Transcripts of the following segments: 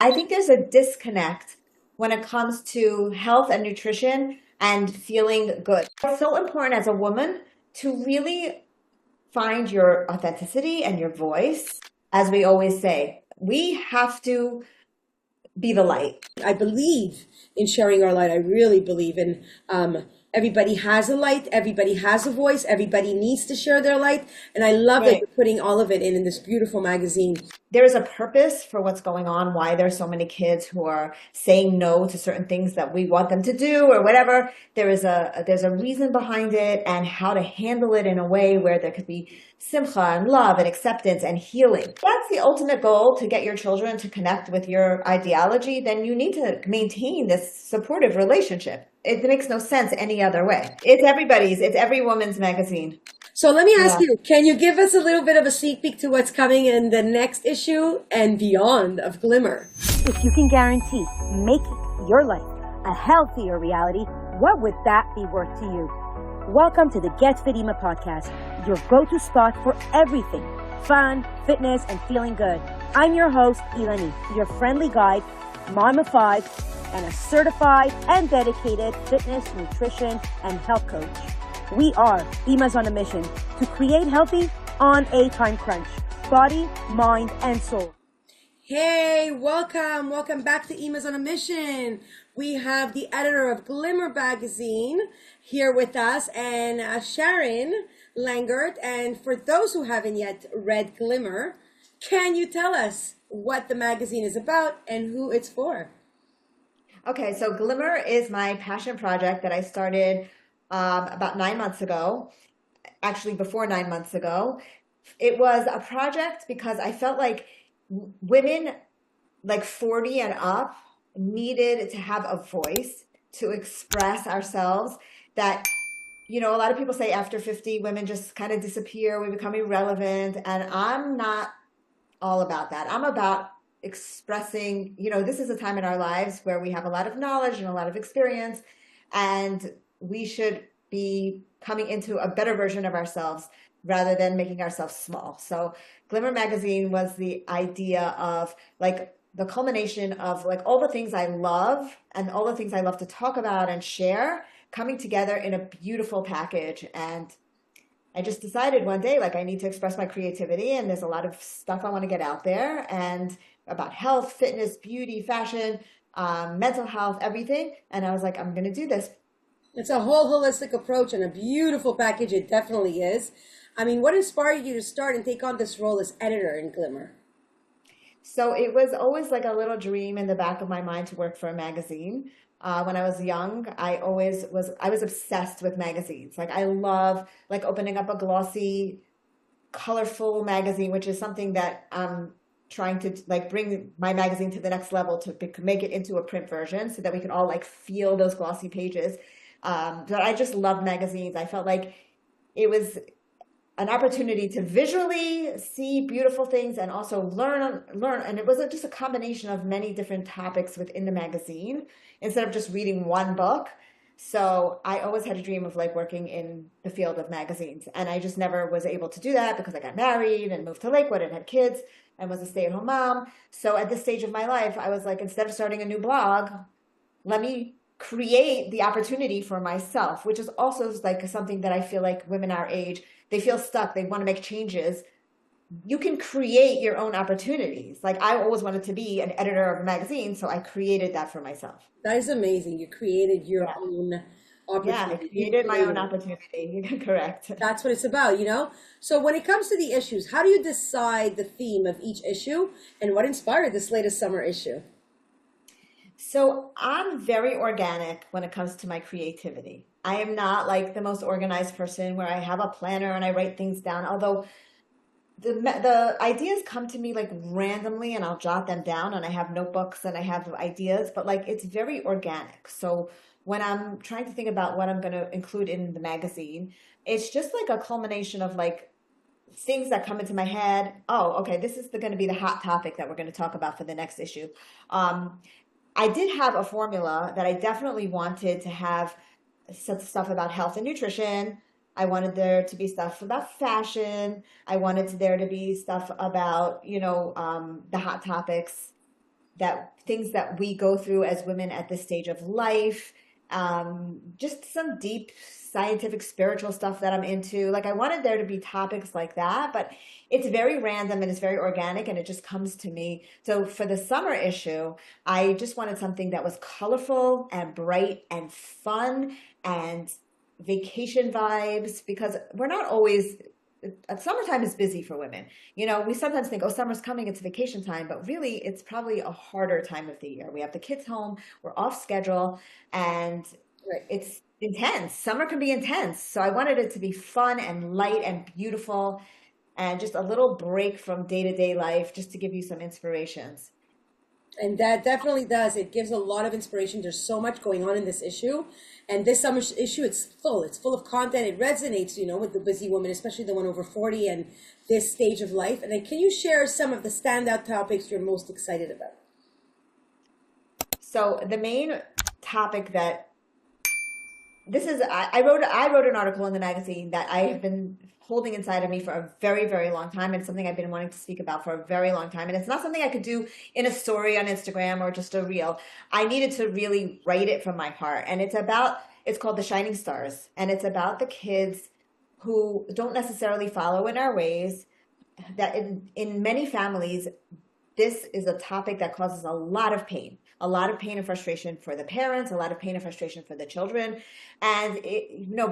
I think there's a disconnect when it comes to health and nutrition and feeling good. It's so important as a woman to really find your authenticity and your voice. As we always say, we have to be the light. I believe in sharing our light. I really believe in everybody has a light, everybody has a voice, everybody needs to share their light. And I love that Right. you're putting all of it in this beautiful magazine. There is a purpose for what's going on, why there's so many kids who are saying no to certain things that we want them to do or whatever. There's a reason behind it and how to handle it in a way where there could be simcha and love and acceptance and healing. That's the ultimate goal, to get your children to connect with your ideology. Then you need to maintain this supportive relationship. It makes no sense any other way. It's every woman's magazine. So let me ask Yeah. you, can you give us a little bit of a sneak peek to what's coming in the next issue and beyond of Glimmer? If you can guarantee making your life a healthier reality, what would that be worth to you? Welcome to the Get Fit Ema podcast, your go-to spot for everything fun, fitness, and feeling good. I'm your host, Eleni, your friendly guide, mom of five, and a certified and dedicated fitness, nutrition, and health coach. We are Emas on a mission to create healthy on a time crunch, body, mind, and soul. Hey, welcome back to Emas on a Mission. We have the editor of Glimmer Magazine here with us, and Sharon Langert. And for those who haven't yet read Glimmer, can you tell us what the magazine is about and who it's for? Okay, so Glimmer is my passion project that I started about 9 months ago, actually before 9 months ago. It was a project because I felt like women like 40 and up needed to have a voice to express ourselves. That, a lot of people say after 50, women just kind of disappear, we become irrelevant. And I'm not all about that. I'm about expressing, this is a time in our lives where we have a lot of knowledge and a lot of experience, and we should be coming into a better version of ourselves rather than making ourselves small. So Glimmer Magazine was the idea of like the culmination of like all the things I love and all the things I love to talk about and share coming together in a beautiful package. And I just decided one day, like, I need to express my creativity, and there's a lot of stuff I want to get out there and about health, fitness, beauty, fashion, mental health, everything. And I was like, I'm going to do this. It's a whole holistic approach and a beautiful package. It definitely is. I mean, what inspired you to start and take on this role as editor in Glimmer? So it was always like a little dream in the back of my mind to work for a magazine. When I was young, I was obsessed with magazines. Like I love like opening up a glossy, colorful magazine, which is something that I'm trying to like bring my magazine to the next level to make it into a print version so that we can all like feel those glossy pages. But I just love magazines. I felt like it was an opportunity to visually see beautiful things and also learn. And it was just a combination of many different topics within the magazine instead of just reading one book. So I always had a dream of like working in the field of magazines. And I just never was able to do that because I got married and moved to Lakewood and had kids and was a stay-at-home mom. So at this stage of my life, I was like, instead of starting a new blog, let me create the opportunity for myself, which is also like something that I feel like women our age, they feel stuck. They want to make changes. You can create your own opportunities. Like I always wanted to be an editor of a magazine, so I created that for myself. That is amazing. You created your own opportunity. Yeah, I created my own opportunity. Correct. That's what it's about, So when it comes to the issues, how do you decide the theme of each issue and what inspired this latest summer issue? So I'm very organic when it comes to my creativity. I am not like the most organized person where I have a planner and I write things down, although the ideas come to me like randomly and I'll jot them down and I have notebooks and I have ideas, but like it's very organic. So when I'm trying to think about what I'm going to include in the magazine, it's just like a culmination of like things that come into my head. Oh, okay, this is going to be the hot topic that we're going to talk about for the next issue. I did have a formula that I definitely wanted to have some stuff about health and nutrition. I wanted there to be stuff about fashion. I wanted there to be stuff about, the hot topics that things that we go through as women at this stage of life, just some deep scientific, spiritual stuff that I'm into. Like I wanted there to be topics like that, but it's very random and it's very organic and it just comes to me. So for the summer issue, I just wanted something that was colorful and bright and fun and vacation vibes because we're not always summertime is busy for women. You know, we sometimes think, oh, summer's coming, it's vacation time, but really it's probably a harder time of the year. We have the kids home, we're off schedule, and Right. it's intense. Summer can be intense. So I wanted it to be fun and light and beautiful and just a little break from day-to-day life just to give you some inspirations. And that definitely does. It gives a lot of inspiration. There's so much going on in this issue. And this summer's issue, it's full. It's full of content. It resonates, with the busy woman, especially the one over 40 and this stage of life. And then can you share some of the standout topics you're most excited about? So the main topic that I wrote an article in the magazine that I have been holding inside of me for a very, very long time. And it's something I've been wanting to speak about for a very long time. And it's not something I could do in a story on Instagram or just a reel. I needed to really write it from my heart. And it's called The Shining Stars. And it's about the kids who don't necessarily follow in our ways, that in many families, this is a topic that causes a lot of pain and frustration for the parents, a lot of pain and frustration for the children. And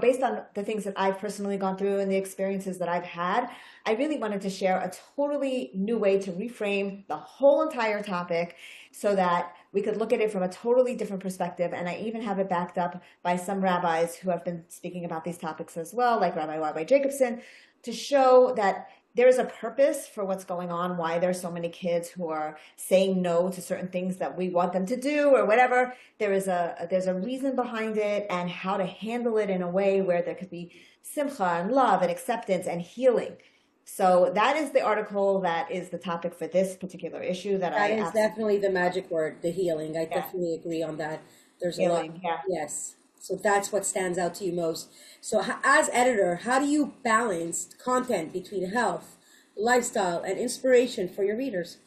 based on the things that I've personally gone through and the experiences that I've had, I really wanted to share a totally new way to reframe the whole entire topic so that we could look at it from a totally different perspective. And I even have it backed up by some rabbis who have been speaking about these topics as well, like Rabbi Y. Jacobson, to show that there is a purpose for what's going on, why there's so many kids who are saying no to certain things that we want them to do or whatever. There's a reason behind it and how to handle it in a way where there could be simcha and love and acceptance and healing. So that is the article that is the topic for this particular issue That is definitely the magic word, the healing. I definitely agree on that. There's healing, a lot. Yeah. Yes. So that's what stands out to you most. So as editor, how do you balance content between health, lifestyle, and inspiration for your readers?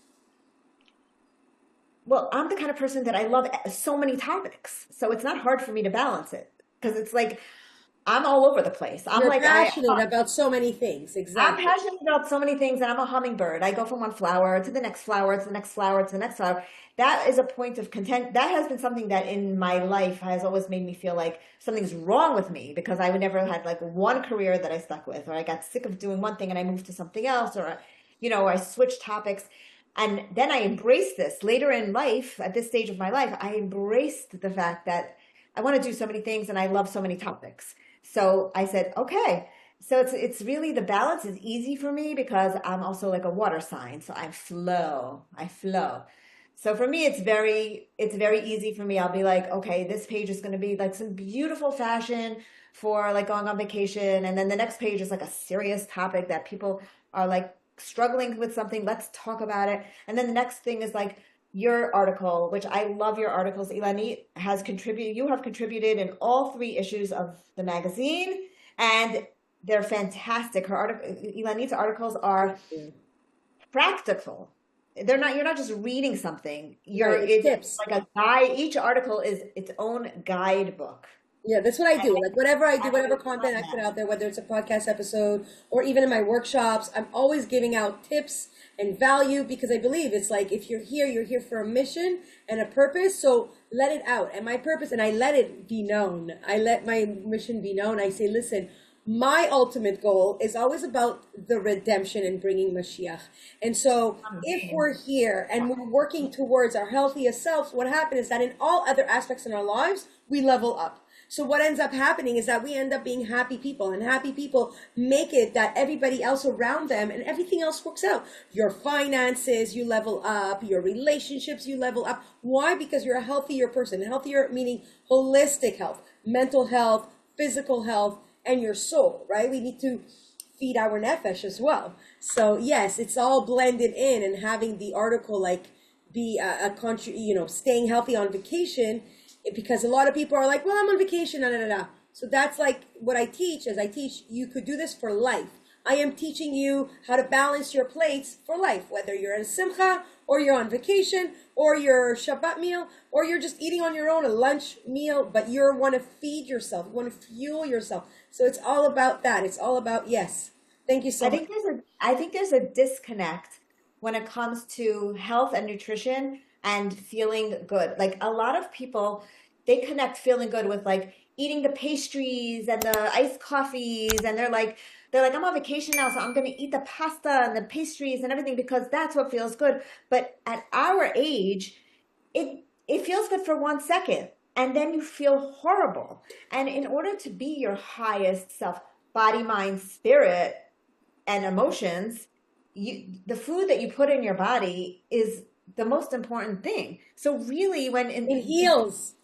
Well, I'm the kind of person that I love so many topics. So it's not hard for me to balance it because it's like I'm all over the place. You're passionate about so many things. Exactly. I'm passionate about so many things, and I'm a hummingbird. I go from one flower to the next flower to the next flower to the next flower. That is a point of content. That has been something that in my life has always made me feel like something's wrong with me because I would never had like one career that I stuck with, or I got sick of doing one thing and I moved to something else, or I switched topics. And then I embraced this later in life. At this stage of my life, I embraced the fact that I want to do so many things and I love so many topics. So I said, okay. So it's really, the balance is easy for me because I'm also like a water sign. So I flow. So for me, it's very easy for me. I'll be like, okay, this page is going to be like some beautiful fashion for like going on vacation. And then the next page is like a serious topic that people are like struggling with something. Let's talk about it. And then the next thing is like your article, which I love your articles. Ilanit you have contributed in all 3 issues of the magazine, and they're fantastic. Ilanit's articles are practical. You're not just reading something. It's tips. Like a guide. Each article is its own guidebook. Yeah, that's what I do. Like whatever I do, whatever content I put out there, whether it's a podcast episode or even in my workshops, I'm always giving out tips and value because I believe it's like if you're here for a mission and a purpose. So let it out. And my purpose, and I let it be known. I let my mission be known. I say, listen, my ultimate goal is always about the redemption and bringing Mashiach. And so if we're here and we're working towards our healthiest selves, what happens is that in all other aspects in our lives, we level up. So what ends up happening is that we end up being happy people, and happy people make it that everybody else around them and everything else works out. Your finances, you level up. Your relationships, you level up. Why? Because you're a healthier person. Healthier meaning holistic health, mental health, physical health, and your soul, right? We need to feed our nefesh as well. So yes, it's all blended in, and having the article like be staying healthy on vacation, because a lot of people are like, well, I'm on vacation, So that's like what I teach you could do this for life. I am teaching you how to balance your plates for life, whether you're in simcha or you're on vacation or your Shabbat meal or you're just eating on your own, a lunch meal, but you want to feed yourself. You want to fuel yourself. So it's all about that. It's all about, yes. Thank you so much. I think there's a disconnect when it comes to health and nutrition and feeling good. Like a lot of people, they connect feeling good with like eating the pastries and the iced coffees, and they're like, I'm on vacation now, so I'm gonna eat the pasta and the pastries and everything because that's what feels good. But at our age, it feels good for 1 second and then you feel horrible. And in order to be your highest self, body, mind, spirit, and emotions, the food that you put in your body is the most important thing. So really, It heals,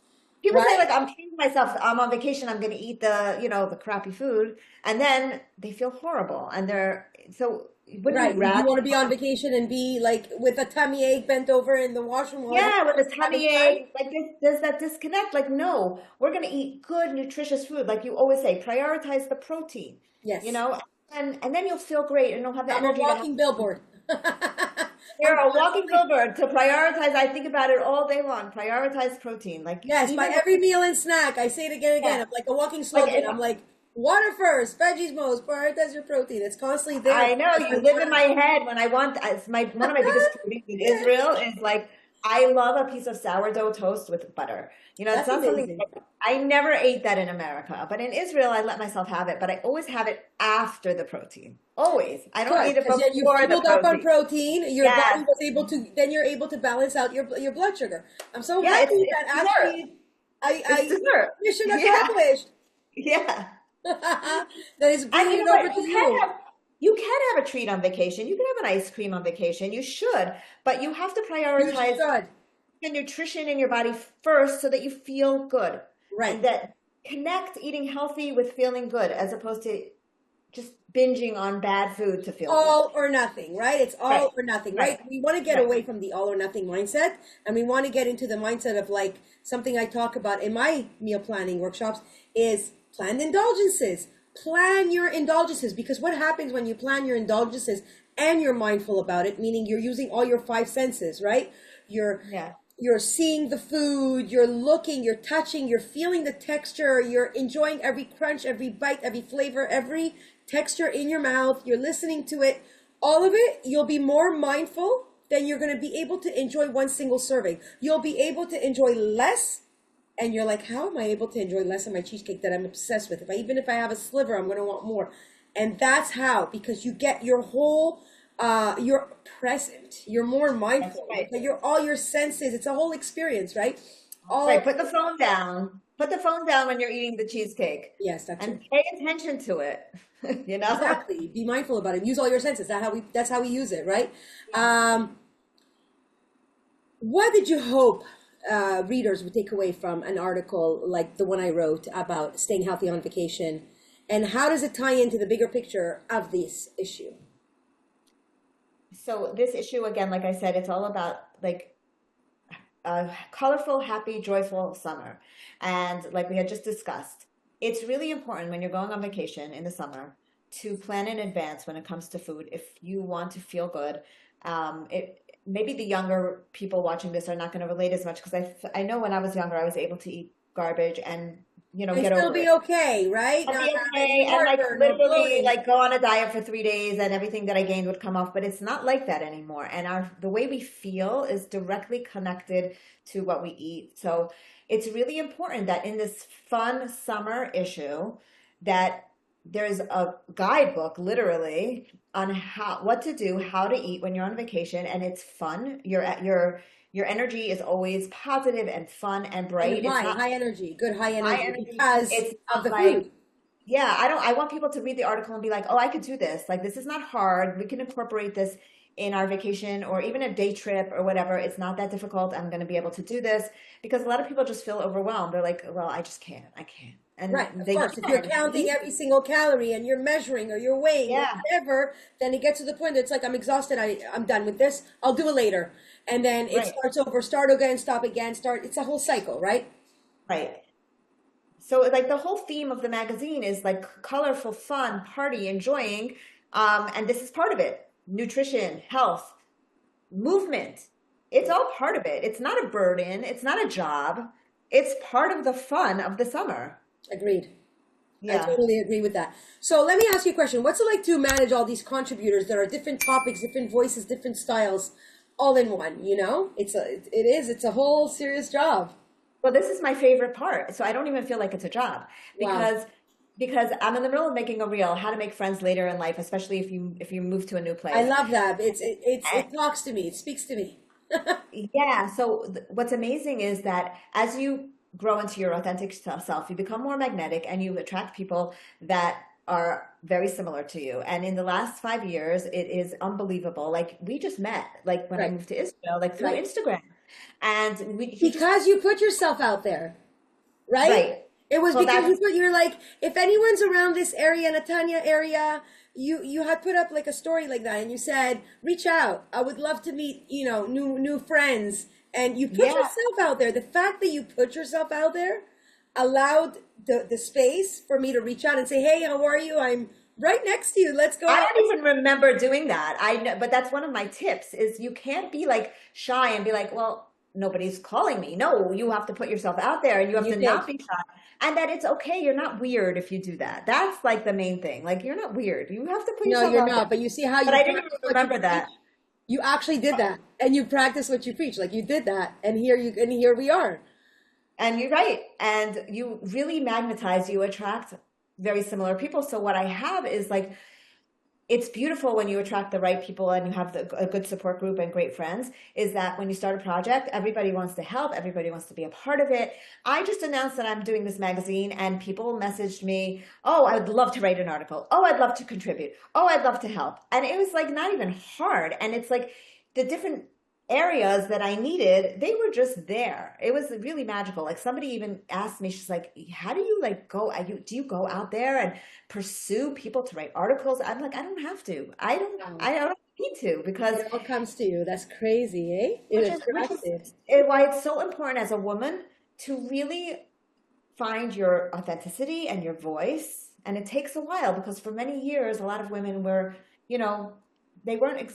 people say right? like I'm treating myself, I'm on vacation, I'm going to eat the crappy food, and then they feel horrible, and they're so. Wouldn't Right. you You rather? want to be on vacation and be like with a tummy ache bent over in the washroom while Yeah, with a having tummy fun? ache, like there's that disconnect. Like, no, we're gonna eat good, nutritious food. Like you always say, prioritize the protein, you Yes. know, and then you'll feel great and you'll have the I'm a energy to have. walking billboard. You're I'm a walking constantly, billboard to prioritize. I think about it all day long. Prioritize protein, like yes, by even every meal and snack, I say it again and again. yeah, I'm like a walking like slogan. if I'm like, water first, veggies most, prioritize your protein. It's constantly there I know because you I'm live in trying. my head when I want, it's my one of my biggest cravings in Israel is like I love a piece of sourdough toast with butter. It's That's not something amazing. I never ate that in America, but in Israel I let myself have it, but I always have it after the protein. Always. I don't Good, eat it because you before the fueled up on protein. protein. Your body Yes. was able to. Then you're able to balance out your blood sugar. I'm so Yeah, it's happy it's that dessert. actually It's I dessert. mission Yeah. accomplished. Yeah. That is And bringing you it know over what? to you. You can have a treat on vacation. You can have an ice cream on vacation. You should, but you have to You prioritize should. the nutrition in your body first so that you feel good. Right. And that connect eating healthy with feeling good as opposed to just binging on bad food to feel good. All or nothing, right? It's Right. all or nothing, Right. right? We want to get Right. away from the all or nothing mindset, and we want to get into the mindset of like something I talk about in my meal planning workshops is planned indulgences. Plan your indulgences, because what happens when you plan your indulgences and you're mindful about it, meaning you're using all your five senses, right? You're Yeah. you're seeing the food, you're looking, you're touching, you're feeling the texture, you're enjoying every crunch, every bite, every flavor, every texture in your mouth, you're listening to it. All of it, you'll be more mindful than you're going to be able to enjoy one single serving. You'll be able to enjoy less, and you're like, how am I able to enjoy less of my cheesecake that I'm obsessed with? Even if I have a sliver, I'm going to want more. And that's how, because you get your whole you're present, you're more That's mindful, right. you're all your senses, it's a whole experience, right? Right. All, Put the phone down. Put the phone down when you're eating the cheesecake yes, that's and it. pay attention to it. You know? Exactly, be mindful about it, use all your senses. That's how we use it, right? What did you hope readers would take away from an article like the one I wrote about staying healthy on vacation, and how does it tie into the bigger picture of this issue? So this issue, again, like I said, it's all about like a colorful, happy, joyful summer. And like we had just discussed, it's really important when you're going on vacation in the summer to plan in advance when it comes to food. If you want to feel good, it maybe the younger people watching this are not going to relate as much because I know when I was younger, I was able to eat garbage and And get still over be it. okay, right? I'd Not be have any okay and like heartburn or literally bloating. like go on a diet for 3 days and everything that I gained would come off, but it's not like that anymore. And the way we feel is directly connected to what we eat. So it's really important that in this fun summer issue that there's a guidebook literally on what to do, how to eat when you're on vacation, and it's fun. Your energy is always positive and fun and And bright. It's not high energy, good high high energy energy. because It's of not the like food. yeah, I want people to read the article and be like, oh, I could do this. Like, this is not hard. We can incorporate this in our vacation or even a day trip or whatever. It's not that difficult. I'm going to be able to do this because a lot of people just feel overwhelmed. They're like, well, I just can't. I can't. And Right, of they course. If you're can. It's counting every easy. single calorie and you're measuring or you're weighing or Yeah, whatever, then it gets to the point that it's like, I'm exhausted. I'm done with this. I'll do it later. And then it right, starts over, start again, stop again, start. It's a whole cycle, right? right. So like the whole theme of the magazine is like colorful, fun, party, enjoying. And this is part of it. Nutrition, health, movement. It's all part of it. It's not a burden. It's not a job. It's part of the fun of the summer. Agreed. I Yeah. totally agree with that. So let me ask you a question. What's it like to manage all these contributors that are different topics, different voices, different styles, all in one, you know? It's a whole serious job. Well, this is my favorite part. So I don't even feel like it's a job Wow. because I'm in the middle of making a reel, how to make friends later in life, especially if you move to a new I place. love that. It talks to me. It speaks to me. Yeah. So what's amazing is that as you grow into your authentic self, you become more magnetic and you attract people that are very similar to you. And in the last 5 years, it is unbelievable. Like we just met, like when I Right. moved to Israel, like through Right. Instagram. And he just, Because you put yourself out there, right? right. It was Well, because that's, you're like, if anyone's around this area, Netanya area, you had put up like a story like that, and you said, reach out. I would love to meet, new friends, and you put yeah. yourself out there. The fact that you put yourself out there allowed the space for me to reach out and say, hey, how are you? I'm right next to you. Let's go I out. don't even remember doing that. I know, but that's one of my tips is you can't be like shy and be like, well, nobody's calling me. No, you have to put yourself out there and you have You to not did. be shy. And that it's okay. You're not weird if you do that. That's like the main thing. Like you're not weird. You have to put No, yourself you're out there. not. But you see how But you I didn't even practice what you remember preach. that. You actually did that, and you practice what you preach. Like you did that, and here we are. And you're right. And you really magnetize, you attract very similar people. So what I have is like it's beautiful when you attract the right people and you have a good support group and great friends is that when you start a project, everybody wants to help. Everybody wants to be a part of it. I just announced that I'm doing this magazine and people messaged me, oh, I would love to write an article. Oh, I'd love to contribute. Oh, I'd love to help. And it was like not even hard. And it's like the different areas that I needed, they were just there. It was really magical. Like somebody even asked me, she's like, how do you like go, do you go out there and pursue people to write articles? I'm like, I don't have to. Wow. I don't need to because It all comes to you. That's crazy, eh? It which is attracts it. why it's so important as a woman to really find your authenticity and your voice. And it takes a while because for many years, a lot of women were, you know, they weren't,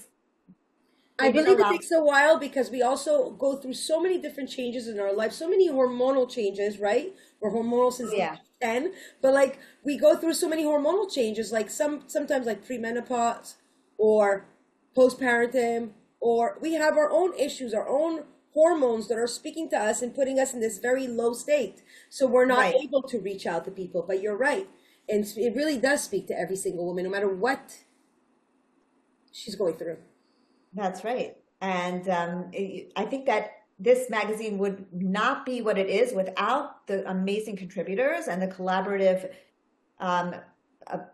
I they didn't believe it allow. takes a while because we also go through so many different changes in our life, so many hormonal changes, right? We're hormonal since the age Yeah. of 10, but like we go through so many hormonal changes, like sometimes like premenopause or postpartum, or we have our own issues, our own hormones that are speaking to us and putting us in this very low state. So we're not Right. able to reach out to people, but you're right. And it really does speak to every single woman, no matter what she's going through. That's right. And I think that this magazine would not be what it is without the amazing contributors and the collaborative, um,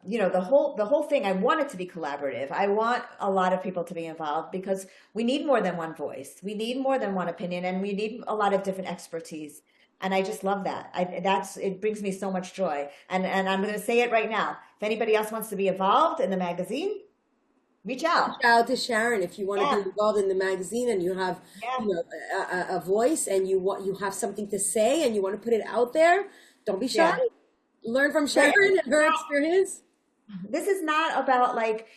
the whole thing. I want it to be collaborative. I want a lot of people to be involved because we need more than one voice. We need more than one opinion, and we need a lot of different expertise. And I just love that. It brings me so much joy. And I'm going to say it right now. If anybody else wants to be involved in the magazine, reach out. Reach out to Sharon if you want to Yeah, be involved in the magazine and you have, yeah, a voice and you have something to say and you want to put it out there. Don't be shy. yeah. Learn from Right. Sharon and her experience. This is not about like,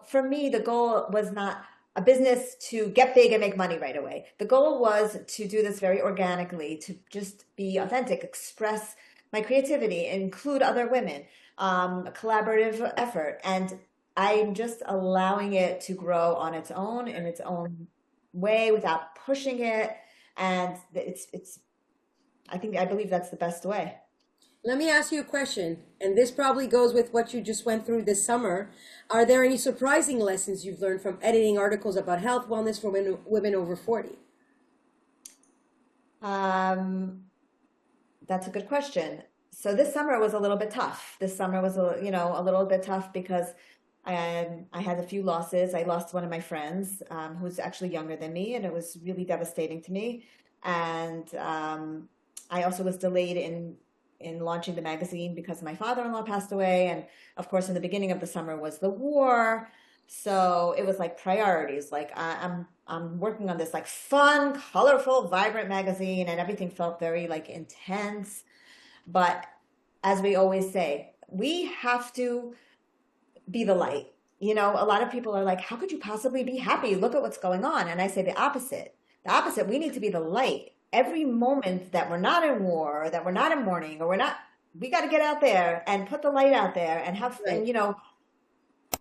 for me, the goal was not a business to get big and make money right away. The goal was to do this very organically, to just be authentic, express my creativity, include other women, a collaborative effort. And I'm just allowing it to grow on its own in its own way without pushing it. And I believe that's the best way. Let me ask you a question, and this probably goes with what you just went through this summer. Are there any surprising lessons you've learned from editing articles about health, wellness for women over 40? Um, That's a good question. So this summer was a little bit tough. This summer was a little bit tough because I had a few losses. I lost one of my friends who's actually younger than me, and it was really devastating to me. And I also was delayed in launching the magazine because my father-in-law passed away, and of course, in the beginning of the summer was the war. So it was like priorities. Like I'm working on this like fun, colorful, vibrant magazine, and everything felt very like intense. But as we always say, we have to be the light. a lot of people are like, how could you possibly be happy? Look at what's going on. And I say the opposite. The opposite, we need to be the light. Every moment that we're not in war, or that we're not in mourning, or we got to get out there and put the light out there and Right.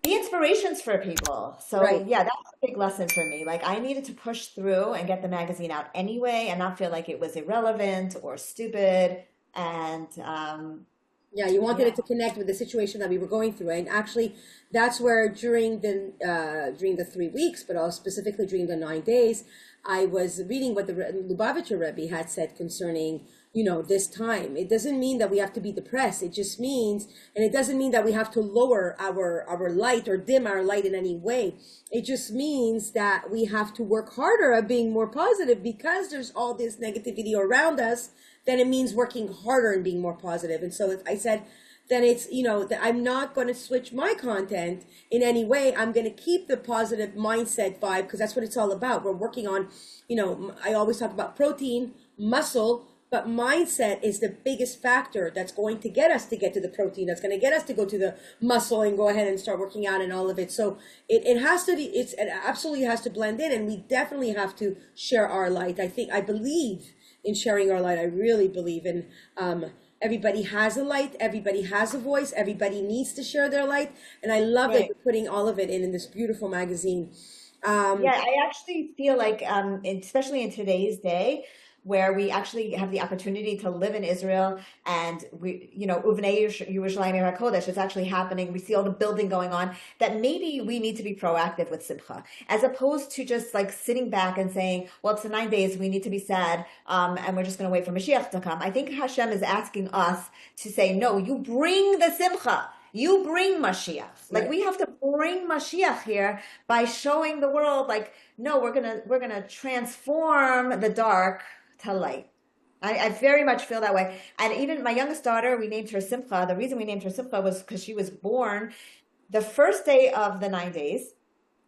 be inspirations for people. So Right. yeah, that's a big lesson for me. Like I needed to push through and get the magazine out anyway and not feel like it was irrelevant or stupid. And Yeah, you wanted yeah, it to connect with the situation that we were going through, and actually, that's where during the 3 weeks, but also specifically during the 9 days, I was reading what the Lubavitcher Rebbe had said concerning this time. It doesn't mean that we have to be depressed. It just means, and it doesn't mean that we have to lower our light or dim our light in any way. It just means that we have to work harder at being more positive because there's all this negativity around us. Then it means working harder and being more positive. And so if I said, then it's, that I'm not going to switch my content in any way. I'm going to keep the positive mindset vibe because that's what it's all about. We're working on, I always talk about protein, muscle, but mindset is the biggest factor that's going to get us to get to the protein, that's going to get us to go to the muscle and go ahead and start working out and all of it. So it has to, it absolutely has to blend in, and we definitely have to share our light. I believe in sharing our light. I really believe in, everybody has a light, everybody has a voice, everybody needs to share their light. And I love that right. you're putting all of it in this beautiful magazine. Yeah, I actually feel like, especially in today's day, where we actually have the opportunity to live in Israel, and Uvnei Yerushalayim HaKodesh, it's actually happening. We see all the building going on. That maybe we need to be proactive with Simcha, as opposed to just like sitting back and saying, "Well, it's the 9 days. We need to be sad, and we're just going to wait for Mashiach to come." I think Hashem is asking us to say, "No, you bring the Simcha." You bring Mashiach. Like Right. we have to bring Mashiach here by showing the world, like, no, we're gonna transform the dark to light. I very much feel that way. And even my youngest daughter, we named her Simcha. The reason we named her Simcha was because she was born the first day of the 9 days,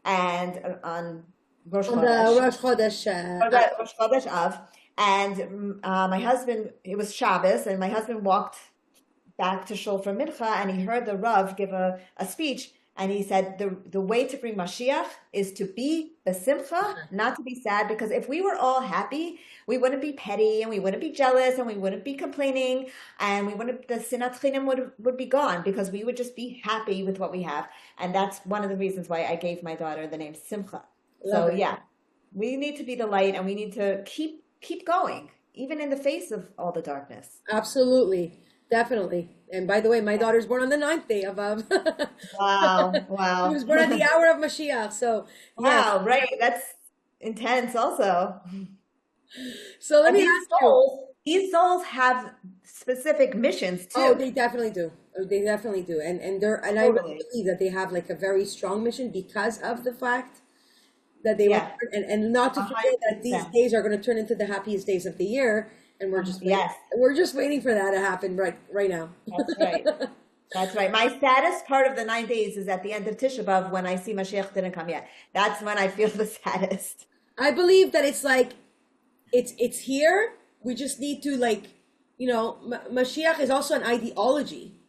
and on Rosh On the Chodesh, Rosh Chodesh, or the Rosh Chodesh Av. And my husband, it was Shabbos, and my husband walked back to Shul for Mincha, and he heard the Rav give a speech, and he said the way to bring Mashiach is to be besimcha, not to be sad, because if we were all happy, we wouldn't be petty, and we wouldn't be jealous, and we wouldn't be complaining, and the sinat chinim would be gone, because we would just be happy with what we have. And that's one of the reasons why I gave my daughter the name Simcha. love So it. yeah, we need to be the light, and we need to keep going, even in the face of all the darkness. Absolutely. Definitely. And by the way, my daughter's born on the 9th day of Av. Wow, She wow. was born at the hour of Mashiach. So yes. Wow, right. That's intense also. So let And me ask you. these souls have specific missions Oh, too. they definitely do. Oh, they definitely do. And I really Totally. believe that they have like a very strong mission because of the fact that they went, Yeah, and not to a forget hundred that these percent. days are going to turn into the happiest days of the year, and Yes, we're just waiting for that to happen right now. that's right. That's right. My saddest part of the 9 days is at the end of Tisha B'Av when I see Mashiach didn't come yet. That's when I feel the saddest. I believe that it's like it's here. We just need to Mashiach is also an ideology.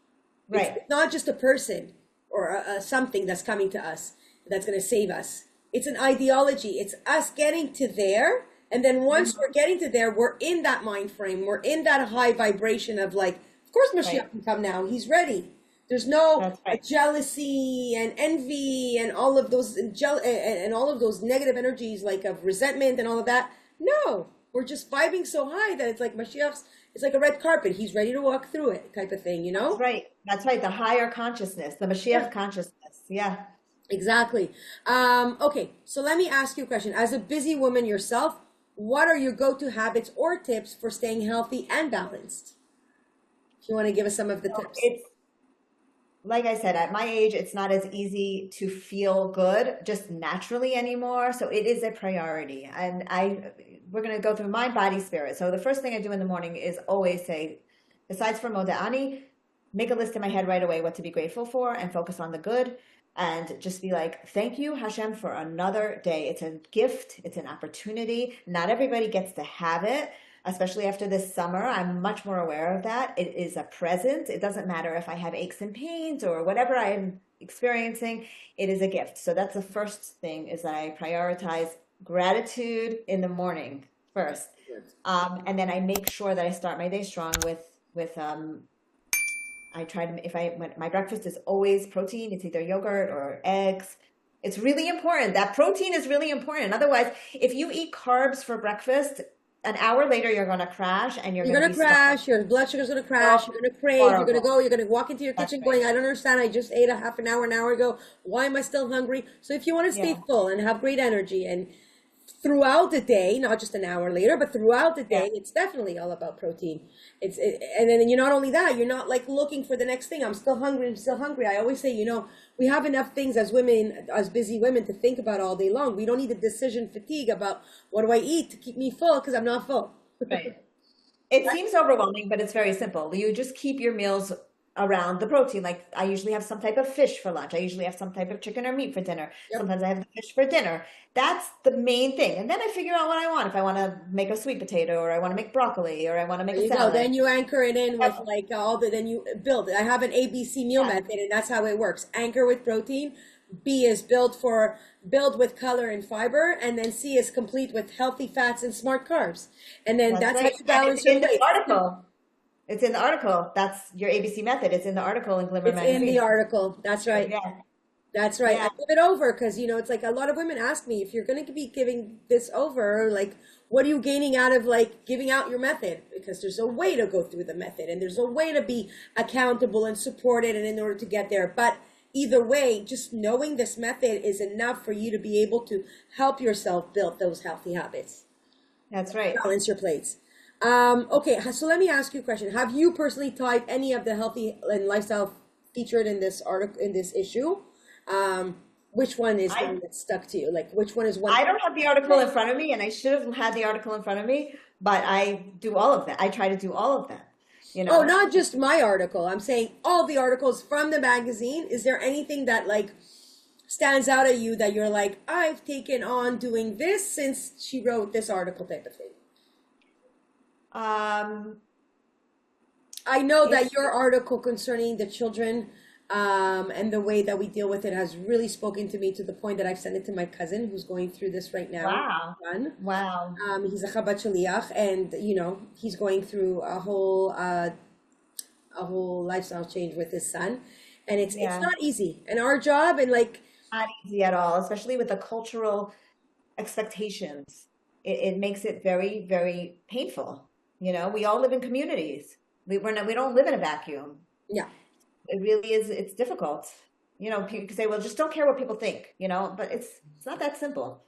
Right, It's not just a person or something that's coming to us that's going to save us. It's an ideology. It's us getting to there. And then once we're getting to there, we're in that mind frame. We're in that high vibration of like, of course right. Mashiach can come now. He's ready. There's no That's right. jealousy and envy and all of those and all of those negative energies like of resentment and all of that. No, we're just vibing so high that it's like Mashiach's. It's like a red carpet. He's ready to walk through it, type of thing. That's right. That's right. The higher consciousness, the Yeah, Mashiach consciousness. Yeah. exactly. Okay, so let me ask you a question. As a busy woman yourself, what are your go-to habits or tips for staying healthy and balanced? If you want to give us some of the So tips. it's like I said, at my age, it's not as easy to feel good just naturally anymore. So it is a priority. And we're going to go through mind, body, spirit. So the first thing I do in the morning is always say, besides for Moda'ani, make a list in my head right away what to be grateful for and focus on the good. And just be like, thank you, Hashem, for another day. It's a gift. It's an opportunity. Not everybody gets to have it, especially after this summer. I'm much more aware of that. It is a present. It doesn't matter if I have aches and pains or whatever I'm experiencing, it is a gift. So that's the first thing, is that I prioritize gratitude in the morning first. And then I make sure that I start my day strong with I try to, if I, when my breakfast is always protein, it's either yogurt or eggs. It's really important. That protein is really important. Otherwise, if you eat carbs for breakfast, an hour later you're going to crash and you're You're going to gonna be stuck. crash. Your blood sugar's gonna crash. You're gonna crave. You're gonna Horrible. go. You're gonna walk into your That's kitchen right. going, "I don't understand. I just ate a half an hour ago. Why am I still hungry?" So if you want to stay Yeah, full and have great energy, and throughout the day, not just an hour later, but throughout the yeah, day, it's definitely all about protein. And then you're not only that, you're not like looking for the next thing. I'm still hungry. I'm still hungry. I always say, we have enough things as women, as busy women, to think about all day long. We don't need a decision fatigue about what do I eat to keep me full because I'm not full. right. It seems overwhelming, but it's very simple. You just keep your meals around the protein. Like I usually have some type of fish for lunch. I usually have some type of chicken or meat for dinner. Yep. Sometimes I have the fish for dinner. That's the main thing. And then I figure out what I want. If I want to make a sweet potato, or I want to make broccoli, or I want to make There a you go. salad. Then you anchor it in with like then you build it. I have an ABC meal Yeah, method, and that's how it works. Anchor with protein. B is build with color and fiber, and then C is complete with healthy fats and smart carbs. And then that's that's how right. you And balance it's your in the plate. article. It's in the article. That's your ABC method. It's in the article in Glimmer It's in the Magazine. article. That's right. Yeah, That's right. I yeah, give it over because, it's like a lot of women ask me, if you're going to be giving this over, like, what are you gaining out of like giving out your method? Because there's a way to go through the method, and there's a way to be accountable and supported, and in order to get there. But either way, just knowing this method is enough for you to be able to help yourself build those healthy habits, that's right. balance your plates. Okay, so let me ask you a question. Have you personally tried any of the healthy and lifestyle featured in this article, in this issue? Which one is I one that stuck to you? Like, which one is one? I don't have the article in front of me, and I should have had the article in front of me, but I do all of that. I try to do all of them, you Oh, know. not just my article. I'm saying all the articles from the magazine. Is there anything that like stands out at you that you're like, I've taken on doing this since she wrote this article type of thing? Um, I know it's that your article concerning the children and the way that we deal with it has really spoken to me, to the point that I've sent it to my cousin who's going through this right now. wow, Son. wow, He's a Chabad Shaliach, and he's going through a whole lifestyle change with his son, and it's yeah, not easy. And our job, and like, not easy at all, especially with the cultural expectations. It makes it very, very painful. You know, we all live in communities. We don't live in a vacuum. yeah, It really is. It's difficult. You know, people can say, "Well, just don't care what people think." You know, but it's not that simple.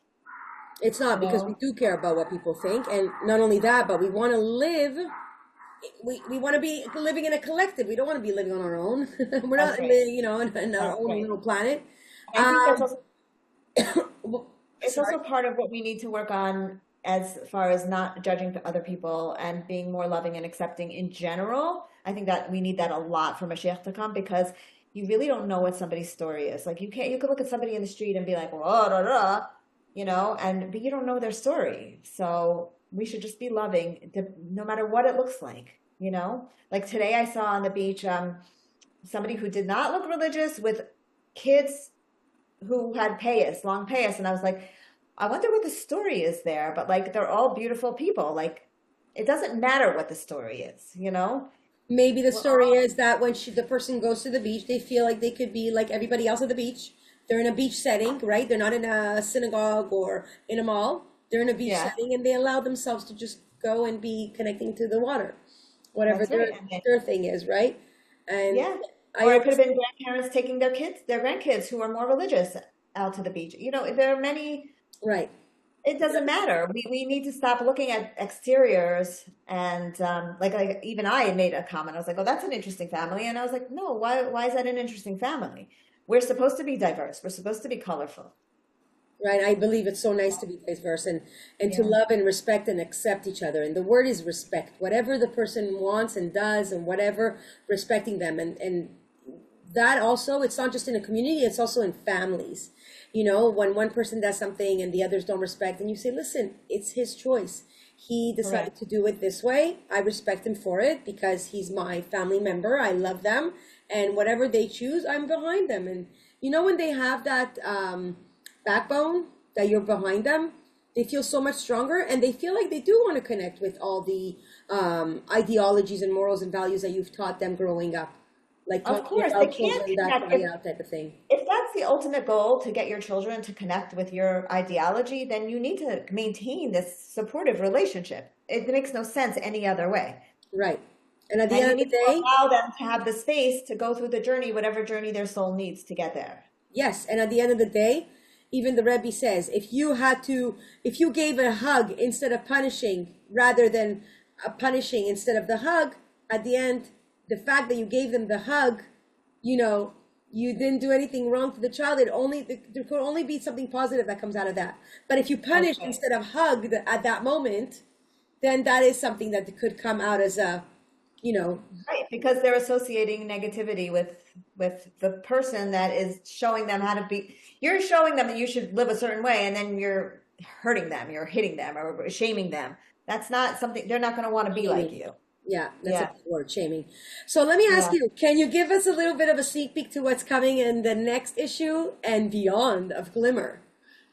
it's not, You because we know, do care about what people think, and not only that, but we want to live. We want to be living in a collective. We don't want to be living on our own. We're that's not, right. in our That's own right. little planet. And I think that's Um, also well, it's sorry. also part of what we need to work on, as far as not judging other people and being more loving and accepting in general. I think that we need that a lot for Mashiach to come, because you really don't know what somebody's story is. Like you could look at somebody in the street and be like, "Whoa, da, da," but you don't know their story. So we should just be loving, no matter what it looks like. Like today I saw on the beach somebody who did not look religious with kids who had payas, long payas, and I was like, I wonder what the story is there. But like, they're all beautiful people. Like, it doesn't matter what the story is. Maybe the We're story all is that when the person goes to the beach, they feel like they could be like everybody else at the beach. They're in a beach setting, right? They're not in a synagogue or in a mall. They're in a beach yeah, setting, and they allow themselves to just go and be connecting to the water, whatever that's right. And their thing is, right? And yeah, I or it could always, have been grandparents taking their grandkids who are more religious out to the beach. There are many. right. It doesn't matter. We need to stop looking at exteriors, and like even I made a comment. I was like, "Oh, that's an interesting family," and I was like, "No, why is that an interesting family? We're supposed to be diverse. We're supposed to be colorful." Right. I believe it's so nice to be diverse, and to Yeah, love and respect and accept each other. And the word is respect. Whatever the person wants and does, and whatever, respecting them. And that also, it's not just in a community, it's also in families. When one person does something and the others don't respect, and you say, listen, it's his choice. He decided correct. to do it this way. I respect him for it because he's my family member. I love them. And whatever they choose, I'm behind them. you know, when they have that backbone that you're behind them, they feel so much stronger, and they feel like they do want to connect with all the ideologies and morals and values that you've taught them growing up, like Of talking course, they about can't children that connect. cry out type of thing. If that's the ultimate goal to get your children to connect with your ideology, then you need to maintain this supportive relationship. It makes no sense any other way. Right. And at the And end you of the need to day, allow them to have the space to go through the journey, whatever journey their soul needs to get there. yes, and at the end of the day, even the Rebbe says, if you gave a hug instead of punishing, rather than punishing instead of the hug, at the end, the fact that you gave them the hug, you know, you didn't do anything wrong to the child. There could only be something positive that comes out of that. But if you punish Okay. instead of hug at that moment, then that is something that could come out as a, you know, Right, because they're associating negativity with the person that is showing them how to be. You're showing them that you should live a certain way, and then you're hurting them, you're hitting them, or shaming them. That's not something they're not going to want to be like shaming. you. Yeah, that's a Yeah, good word, shaming. So let me ask yeah. you, can you give us a little bit of a sneak peek to what's coming in the next issue and beyond of Glimmer?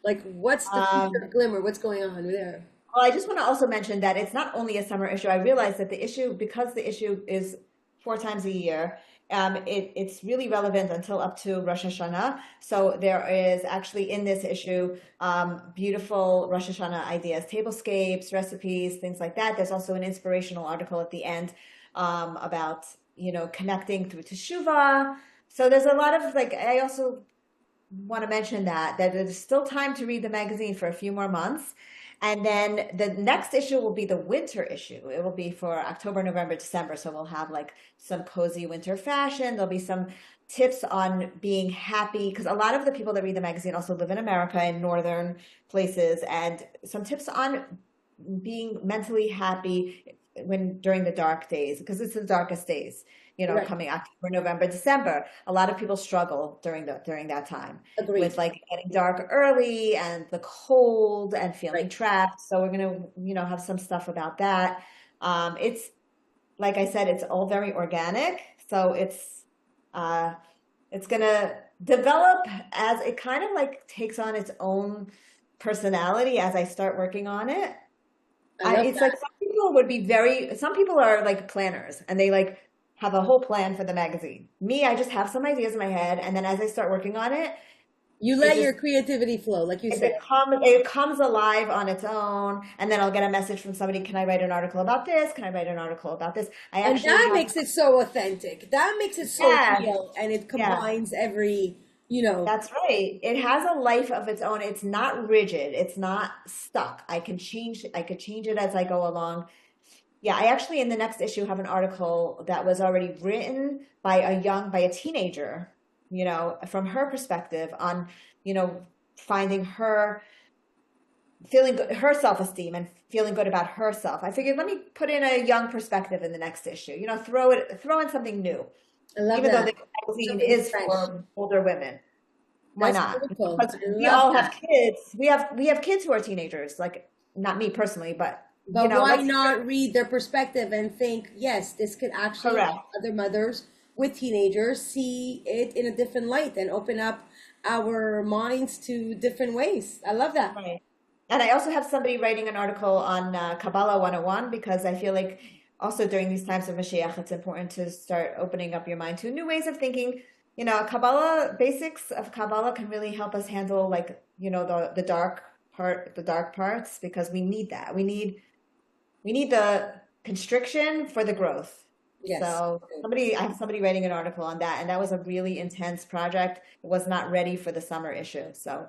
Like, what's the future Um, of Glimmer? What's going on there? Well, I just want to also mention that it's not only a summer issue. I realize that the issue, because the issue is 4 times a year, it's really relevant until up to Rosh Hashanah. So there is actually in this issue beautiful Rosh Hashanah ideas, tablescapes, recipes, things like that. There's also an inspirational article at the end about, connecting through Teshuvah. So there's a lot of like, I also want to mention that there's still time to read the magazine for a few more months. And then the next issue will be the winter issue. It will be for October, November, December. So we'll have like some cozy winter fashion. There'll be some tips on being happy, because a lot of the people that read the magazine also live in America in northern places, and some tips on being mentally happy when during the dark days, because it's the darkest days, Right. coming October, November, December. A lot of people struggle during that time Agreed. with like getting dark early and the cold and feeling Right. trapped. So we're gonna, have some stuff about that. It's like I said, it's all very organic. So uh it's gonna develop as it kind of like takes on its own personality as I start working on it. I love It's like that. some people are like planners and they like have a whole plan for the magazine. Me, I just have some ideas in my head, and then as I start working on it, You it let just your creativity flow, like you said. it comes alive on its own, and then I'll get a message from somebody, can I write an article about this? Can I write an article about this? I And actually that have makes it so authentic. That makes it so yeah, real. And it yeah. combines every, you know, That's right. It has a life of its own. It's not rigid. It's not stuck. I could change it as I go along. Yeah, I actually in the next issue have an article that was already written by a teenager, from her perspective on, finding feeling good, her self-esteem and feeling good about herself. I figured let me put in a young perspective in the next issue. Throw in something new, I love even though that. the magazine Something is fresh. for older women. Why That's not? beautiful. Because I we love all have that. kids. We have kids who are teenagers. Like not me personally, but But why let's not read their perspective and think, yes, this could actually correct. help other mothers with teenagers see it in a different light and open up our minds to different ways. I love that. Right. And I also have somebody writing an article on Kabbalah 101, because I feel like also during these times of Mashiach, it's important to start opening up your mind to new ways of thinking. Kabbalah, basics of Kabbalah can really help us handle like, the dark parts, because we need that. We need the constriction for the growth. Yes. So I have somebody writing an article on that, and that was a really intense project. It was not ready for the summer issue. So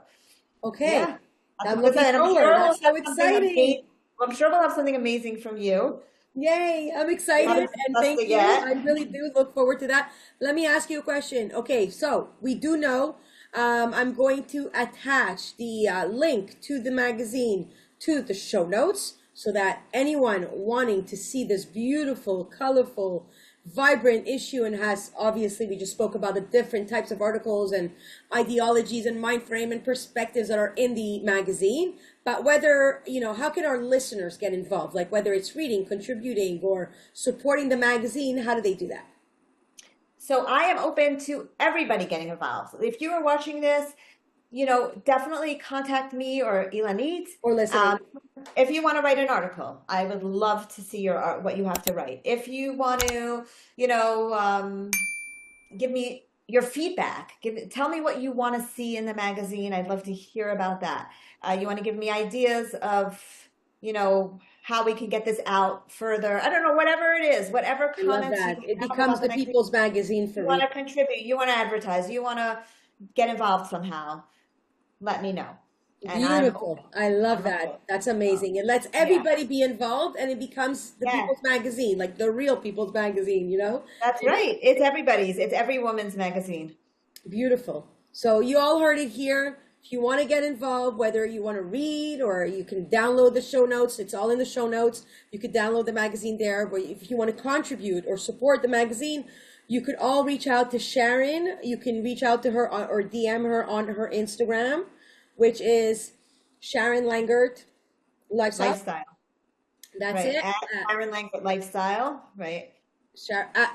Okay. yeah, I'm that's looking it. And I'm forward. sure we'll That's so have something exciting. amazing. I'm sure we'll have something amazing from you. Yay. I'm We excited haven't and discussed thank it you. yet. I really do look forward to that. Let me ask you a question. Okay. So we do know I'm going to attach the link to the magazine to the show notes so that anyone wanting to see this beautiful, colorful, vibrant issue, and has obviously we just spoke about the different types of articles and ideologies and mind frame and perspectives that are in the magazine, but whether how can our listeners get involved, like whether it's reading, contributing, or supporting the magazine, how do they do that? So I am open to everybody getting involved. If you are watching this, definitely contact me or Ilanit. Or listening. If you want to write an article, I would love to see your art, what you have to write. If you want to, give me your feedback. Tell me what you want to see in the magazine. I'd love to hear about that. You want to give me ideas of, how we can get this out further. I don't know, whatever it is, whatever I love comments that. you It have becomes about the the magazine. people's magazine for You want me. to contribute, you want to advertise, you want to get involved somehow, let me know. And Beautiful. I love I'm that. open. That's amazing. It lets everybody be involved and it becomes the Yeah. people's magazine, like the real people's magazine, That's right. It's everybody's. It's every woman's magazine. Beautiful. So you all heard it here. If you want to get involved, whether you want to read or you can download the show notes, it's all in the show notes. You could download the magazine there. But if you want to contribute or support the magazine, you could all reach out to Sharon. You can reach out to her or DM her on her Instagram, which is Sharon Langert Lifestyle. Lifestyle. That's Right. it. At Sharon Langert Lifestyle. Right.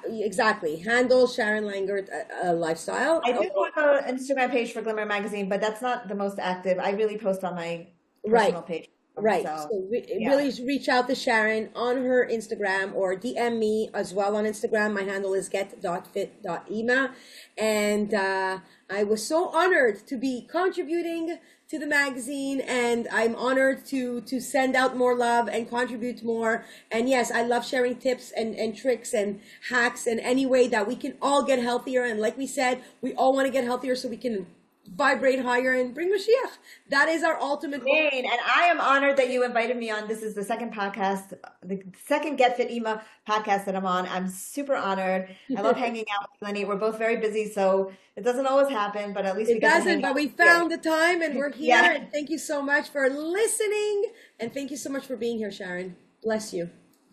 Exactly. Handle Sharon Langert Lifestyle. I do have an Instagram page for Glimmer Magazine, but that's not the most active. I really post on my personal page. Right. So, So yeah. really reach out to Sharon on her Instagram or DM me as well on Instagram. My handle is get.fit.ema. And I was so honored to be contributing to the magazine, and I'm honored to send out more love and contribute more. And yes, I love sharing tips and tricks and hacks and any way that we can all get healthier. And like we said, we all want to get healthier so we can vibrate higher and bring Mashiach. That is our ultimate goal. Jane, and I am honored that you invited me on. This is the second podcast, the second Get Fit Ema podcast that I'm on. I'm super honored. I love hanging out with Lenny. We're both very busy, so it doesn't always happen, but at least we It get to doesn't, hang but out we here. found the time and we're here. Yeah. And thank you so much for listening. And thank you so much for being here, Sharon. Bless you.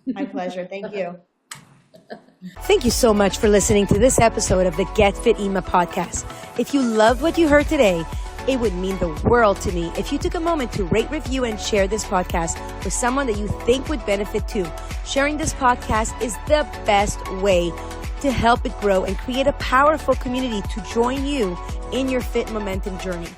My pleasure. Thank you. Thank you so much for listening to this episode of the Get Fit Ema podcast. If you loved what you heard today, it would mean the world to me if you took a moment to rate, review, and share this podcast with someone that you think would benefit too. Sharing this podcast is the best way to help it grow and create a powerful community to join you in your fit momentum journey.